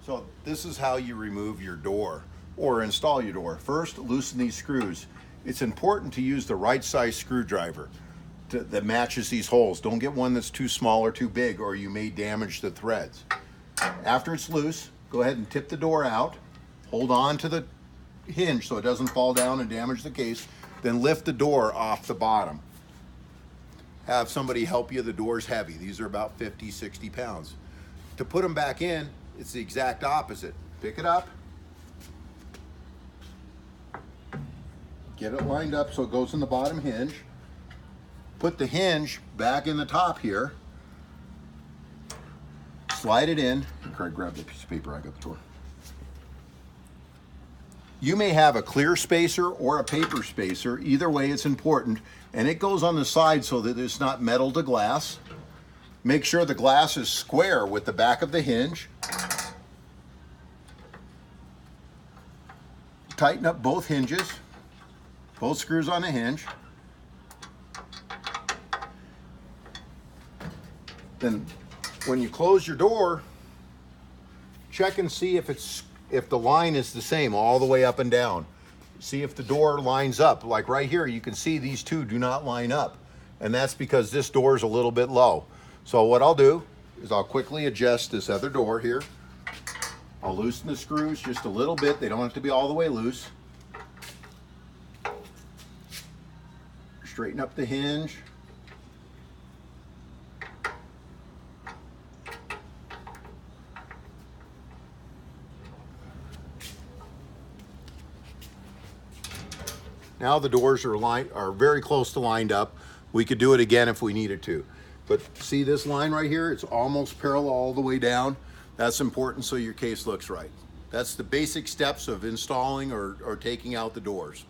So this is how you remove your door or install your door. First, loosen these screws. It's important to use the right size screwdriver that matches these holes. Don't get one that's too small or too big, or you may damage the threads. After it's loose, go ahead and tip the door out. Hold on to the hinge so it doesn't fall down and damage the case. Then lift the door off the bottom. Have somebody help you. The door's heavy. These are about 50, 60 pounds. To put them back in, it's the exact opposite. Pick it up. Get it lined up so it goes in the bottom hinge. Put the hinge back in the top here. Slide it in. Craig, grab the piece of paper. I got the door. You may have a clear spacer or a paper spacer. Either way, it's important. And it goes on the side so that it's not metal to glass. Make sure the glass is square with the back of the hinge. Tighten up both hinges, both screws on the hinge. Then when you close your door, check and see if the line is the same all the way up and down. See if the door lines up. Like right here, you can see these two do not line up. And that's because this door is a little bit low. So what I'll do is I'll quickly adjust this other door here. I'll loosen the screws just a little bit. They don't have to be all the way loose. Straighten up the hinge. Now the doors are very close to lined up. We could do it again if we needed to. But see this line right here? It's almost parallel all the way down. That's important so your case looks right. That's the basic steps of installing or taking out the doors.